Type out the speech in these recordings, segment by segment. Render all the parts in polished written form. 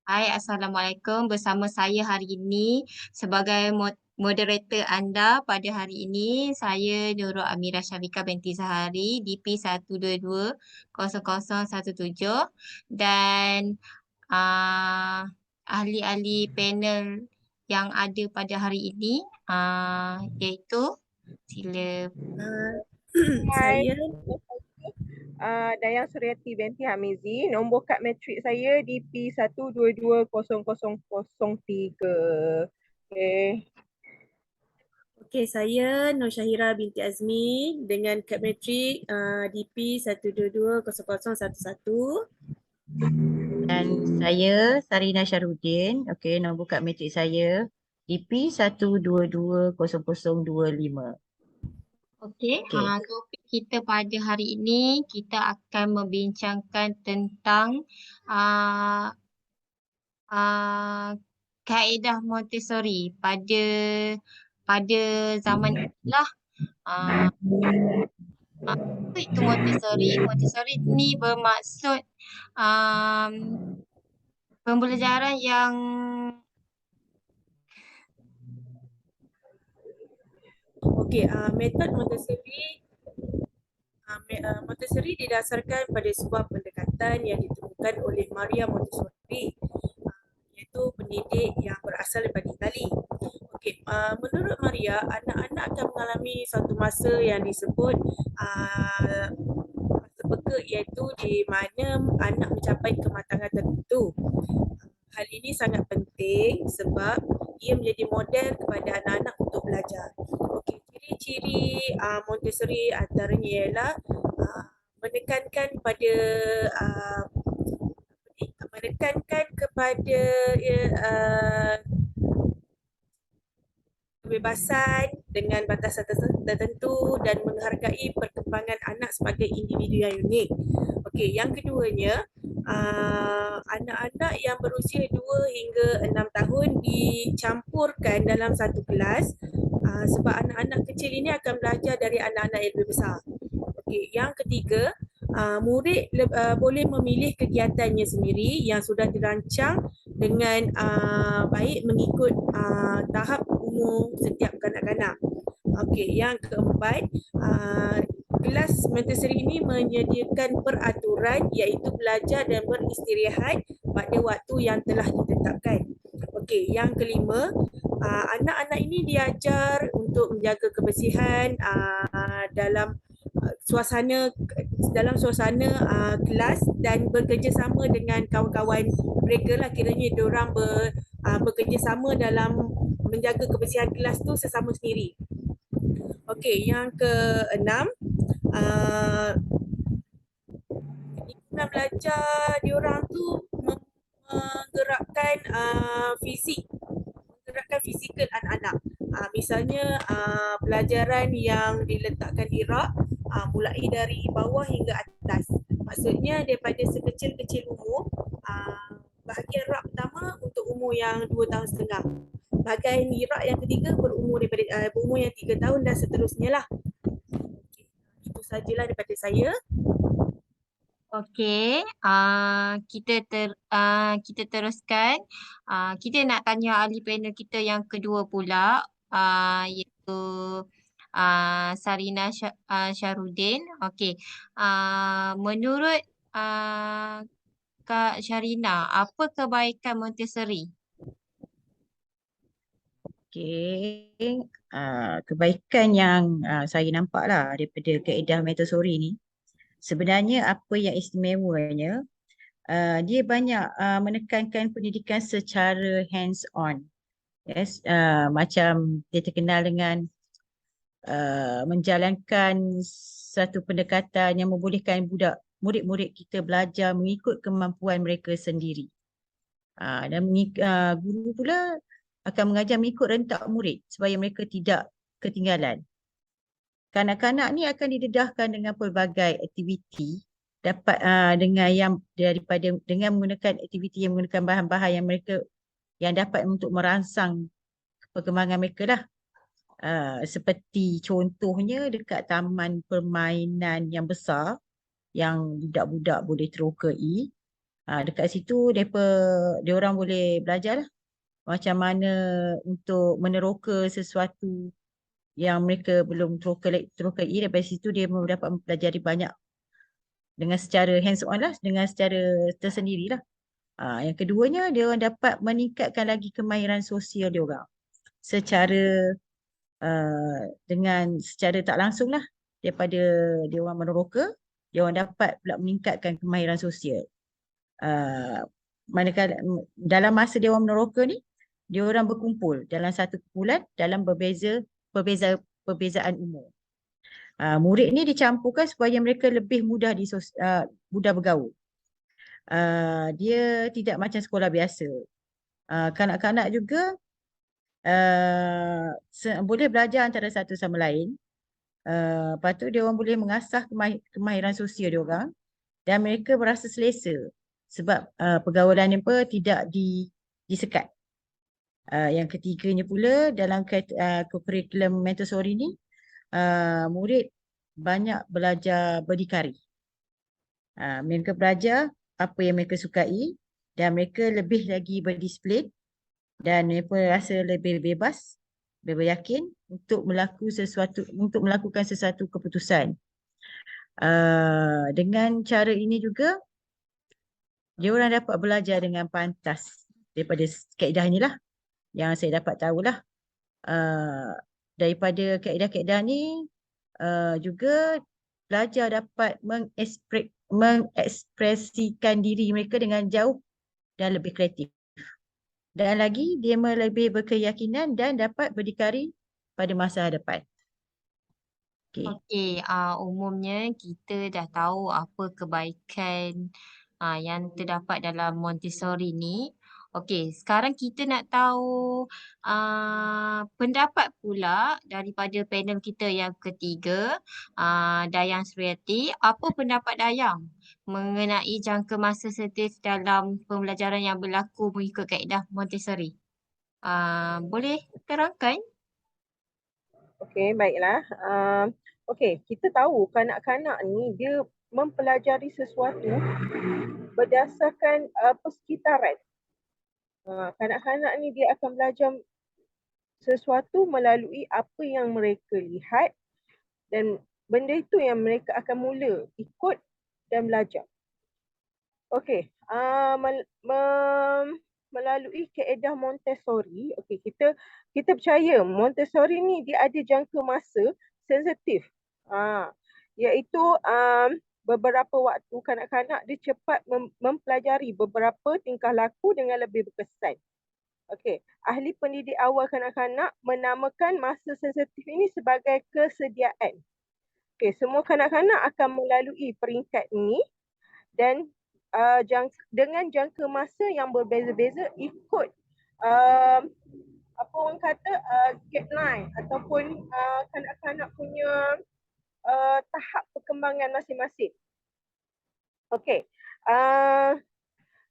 Hai, Assalamualaikum. Bersama saya hari ini sebagai moderator anda pada hari ini, saya Nurul Amira Syafika binti Zahari, DP 1220017 dan uh, ahli-ahli panel yang ada pada hari ini iaitu sila. Uh, Hai, saya Dayang Suryati binti Hamizi. Nombor kad matrik saya DP12200003. Okay. saya Nur Syahira binti Azmi dengan kad matrik DP 1220011. Dan saya Sarina Syarudin. Okey, nombor kad matrik saya DP 1220025. Okey, Okey. topik kita pada hari ini kita akan membincangkan tentang uh, uh, kaedah Montessori pada zaman itulah. Apa itu Montessori? Montessori ni bermaksud um, pembelajaran yang Metod Montessori didasarkan pada sebuah pendekatan yang ditemukan oleh Maria Montessori, iaitu pendidik yang berasal daripada Itali. Menurut Maria, anak-anak akan mengalami satu masa yang disebut masa peka, iaitu di mana anak mencapai kematangan tertentu. Hal ini sangat penting sebab ia menjadi model kepada anak-anak untuk belajar. Ciri-ciri Montessori antaranya ialah menekankan kepada kebebasan dengan batasan tertentu dan menghargai perkembangan anak sebagai individu yang unik. Yang keduanya, anak-anak yang berusia 2 hingga 6 tahun dicampurkan dalam satu kelas sebab anak-anak kecil ini akan belajar dari anak-anak yang lebih besar. Yang ketiga, murid boleh memilih kegiatannya sendiri yang sudah dirancang dengan baik mengikut tahap umur setiap kanak-kanak. Yang keempat, kelas Montessori ini menyediakan peraturan iaitu belajar dan beristirahat pada waktu yang telah ditetapkan. Yang kelima, anak-anak ini diajar untuk menjaga kebersihan dalam suasana kelas dan bekerjasama dengan kawan-kawan mereka lah, kiranya diorang bekerjasama dalam menjaga kebersihan kelas tu sesama sendiri. Yang keenam, lingkungan belajar diorang tu menggerakkan fizikal anak-anak. Misalnya pelajaran yang diletakkan di rak mulai dari bawah hingga atas. Maksudnya daripada sekecil-kecil umur, bahagian rak pertama untuk umur yang 2.5 tahun. Bahagian rak yang ketiga berumur yang 3 tahun dan seterusnya lah. Itu sajalah daripada saya. okey, kita teruskan. Kita nak tanya ahli panel kita yang kedua pula, iaitu Sarina Syarudin. Okey, menurut Kak Syarina, apa kebaikan Montessori? Okey, kebaikan yang saya nampak lah daripada kaedah Montessori ni, sebenarnya apa yang istimewanya, dia banyak menekankan pendidikan secara hands-on. Yes, macam dia terkenal dengan menjalankan satu pendekatan yang membolehkan murid-murid kita belajar mengikut kemampuan mereka sendiri. Dan guru pula akan mengajar mengikut rentak murid supaya mereka tidak ketinggalan. Kanak-kanak ni akan didedahkan dengan pelbagai aktiviti dengan menggunakan aktiviti yang menggunakan bahan-bahan yang dapat untuk merangsang perkembangan mereka lah. Seperti contohnya dekat taman permainan yang besar yang budak-budak boleh terokai. Dekat situ dia orang boleh belajar lah macam mana untuk meneroka sesuatu yang mereka belum terokai. Daripada situ dia dapat mempelajari banyak dengan secara hands on lah, dengan secara tersendiri lah. Yang keduanya, dia orang dapat meningkatkan lagi kemahiran sosial dia orang secara secara tak langsung lah. Daripada dia orang meneroka, dia orang dapat pula meningkatkan kemahiran sosial. Manakala dalam masa dia orang meneroka ni, dia orang berkumpul dalam satu kumpulan dalam perbezaan umur. Murid ni dicampurkan supaya mereka lebih mudah mudah bergaul. Dia tidak macam sekolah biasa. Kanak-kanak juga boleh belajar antara satu sama lain. Lepas tu dia orang boleh mengasah kemahiran sosial dia orang dan mereka berasa selesa sebab pergaulan ni pun tidak disekat. Yang ketiganya pula dalam kurikulum Montessori ni, murid banyak belajar berdikari. Mereka belajar apa yang mereka sukai dan mereka lebih lagi berdisiplin dan mereka rasa lebih bebas, lebih yakin untuk melakukan sesuatu keputusan. Dengan cara ini juga dia orang dapat belajar dengan pantas daripada kaedah ni lah yang saya dapat tahulah. Daripada kaedah-kaedah ni juga pelajar dapat mengekspresikan diri mereka dengan jauh dan lebih kreatif. Dan lagi dia lebih berkeyakinan dan dapat berdikari pada masa hadapan. Okey, umumnya kita dah tahu apa kebaikan yang terdapat dalam Montessori ni. Okey, sekarang kita nak tahu pendapat pula daripada panel kita yang ketiga, Dayang Suryati. Apa pendapat Dayang mengenai jangka masa sensitif dalam pembelajaran yang berlaku mengikut kaedah Montessori? Boleh terangkan? Okey, baiklah. Okey, kita tahu kanak-kanak ni dia mempelajari sesuatu berdasarkan persekitaran. Kanak-kanak ni dia akan belajar sesuatu melalui apa yang mereka lihat dan benda itu yang mereka akan mula ikut dan belajar. Okey, melalui kaedah Montessori, okey, kita percaya Montessori ni dia ada jangka masa sensitif. Iaitu beberapa waktu kanak-kanak dia cepat mempelajari beberapa tingkah laku dengan lebih berkesan. Okey, ahli pendidik awal kanak-kanak menamakan masa sensitif ini sebagai kesediaan. Okey, semua kanak-kanak akan melalui peringkat ini dan dengan jangka masa yang berbeza-beza ikut apa orang kata guideline ataupun kanak-kanak punya tahap perkembangan masing-masing. Okey,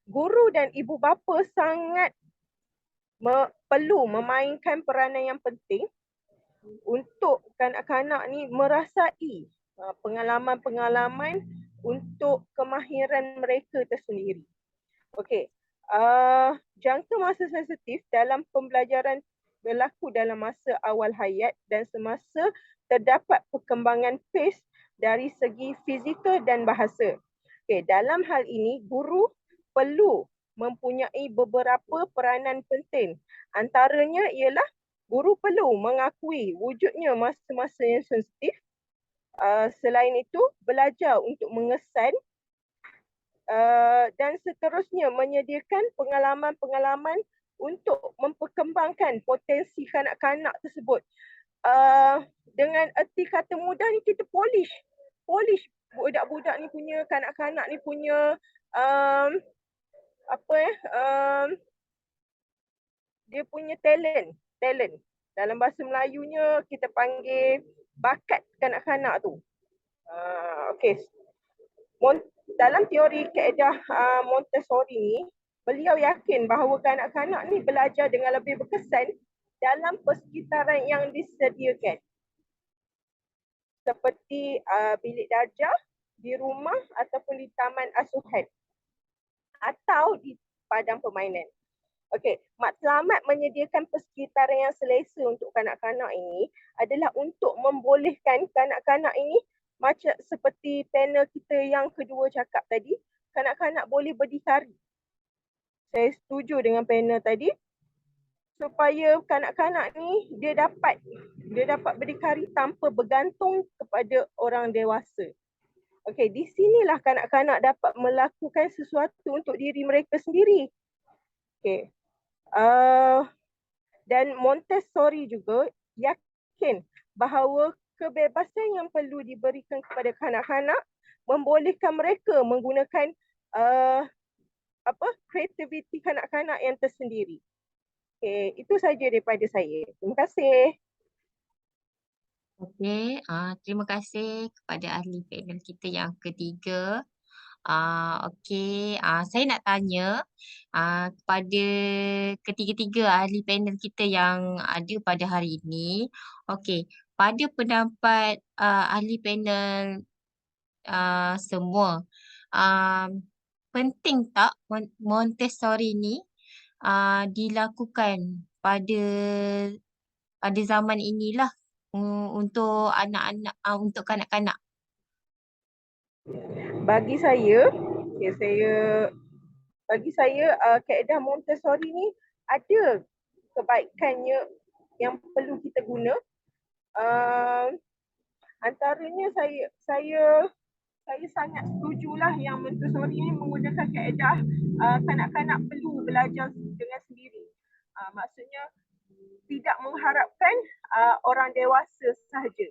guru dan ibu bapa sangat perlu memainkan peranan yang penting untuk kanak-kanak ni merasai pengalaman-pengalaman untuk kemahiran mereka tersendiri. Okey, jangka masa sensitif dalam pembelajaran berlaku dalam masa awal hayat dan semasa terdapat perkembangan pace dari segi fizikal dan bahasa. Okey, dalam hal ini guru perlu mempunyai beberapa peranan penting. Antaranya ialah guru perlu mengakui wujudnya masa-masa yang sensitif. Selain itu, belajar untuk mengesan dan seterusnya menyediakan pengalaman-pengalaman untuk memperkembangkan potensi kanak-kanak tersebut. Dengan erti kata mudah ni kita polish budak-budak ni punya, kanak-kanak ni punya dia punya talent. Dalam bahasa Melayunya kita panggil bakat kanak-kanak tu. Okey. Dalam teori kaedah Montessori ni, beliau yakin bahawa kanak-kanak ni belajar dengan lebih berkesan dalam persekitaran yang disediakan. Seperti bilik darjah, di rumah ataupun di taman asuhan. atau di padang permainan. Okey, matlamat menyediakan persekitaran yang selesa untuk kanak-kanak ini adalah untuk membolehkan kanak-kanak ini macam seperti panel kita yang kedua cakap tadi, kanak-kanak boleh berdikari. Saya setuju dengan panel tadi supaya kanak-kanak ni dia dapat berdikari tanpa bergantung kepada orang dewasa. Okey, di sinilah kanak-kanak dapat melakukan sesuatu untuk diri mereka sendiri. Okey. Dan Montessori juga yakin bahawa kebebasan yang perlu diberikan kepada kanak-kanak membolehkan mereka menggunakan kreativiti kanak-kanak yang tersendiri. Okay, itu saja daripada saya. Terima kasih. Okey, terima kasih kepada ahli panel kita yang ketiga. Okey, saya nak tanya kepada ketiga-tiga ahli panel kita yang ada pada hari ini. Okey, pada pendapat ahli panel semua, penting tak Montessori ni dilakukan pada zaman inilah untuk anak-anak, untuk kanak-kanak? Bagi saya, kaedah Montessori ni ada kebaikannya yang perlu kita guna. Antaranya saya sangat setujulah yang Montessori ni menggunakan kaedah kanak-kanak perlu belajar dengan sendiri. Maksudnya tidak mengharapkan orang dewasa sahaja.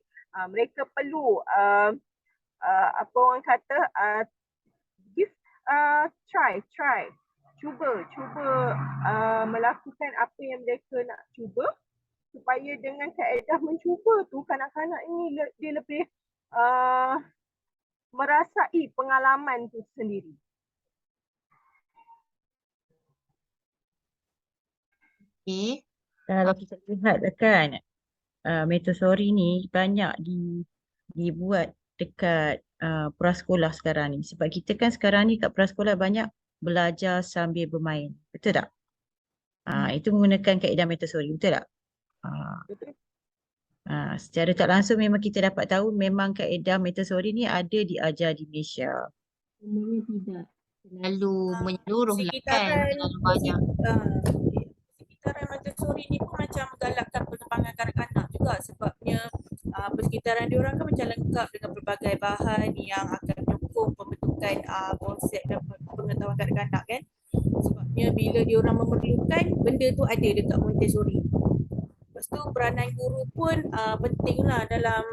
Mereka perlu apa orang kata give try cuba melakukan apa yang mereka nak cuba, supaya dengan kaedah mencuba tu kanak-kanak ini dia lebih merasai pengalaman tu sendiri. Okey. Kalau kita lihat kan, Montessori ni banyak dibuat dekat prasekolah sekarang ni. Sebab kita kan sekarang ni kat prasekolah banyak belajar sambil bermain. Betul tak? Itu menggunakan kaedah Montessori, betul tak? Betul? Secara tak langsung memang kita dapat tahu memang kaedah Montessori ni ada diajar di Malaysia. Sebenarnya tidak terlalu menyeluruh lah kan, Sekitaran terlalu banyak. sekitaran Montessori ni pun macam menggalakkan pengembangan kanak-kanak juga, sebabnya persekitaran diorang kan macam lengkap dengan pelbagai bahan yang akan menyokong pembentukan konsep dan pengetahuan kanak-kanak kan. Sebabnya bila diorang memerlukan, benda tu ada dekat Montessori. Lepas tu peranan guru pun penting lah dalam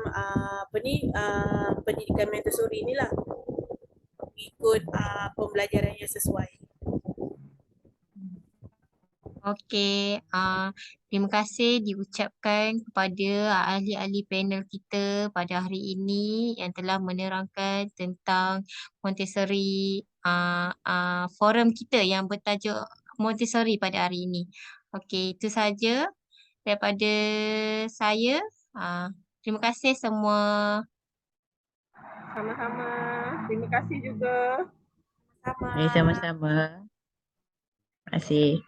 pendidikan Montessori ni lah, ikut pembelajaran yang sesuai. Okey, terima kasih diucapkan kepada ahli-ahli panel kita pada hari ini yang telah menerangkan tentang Montessori, forum kita yang bertajuk Montessori pada hari ini. Okey, itu saja daripada saya. Terima kasih semua. Sama-sama. Terima kasih juga. Sama. Sama-sama. Terima kasih.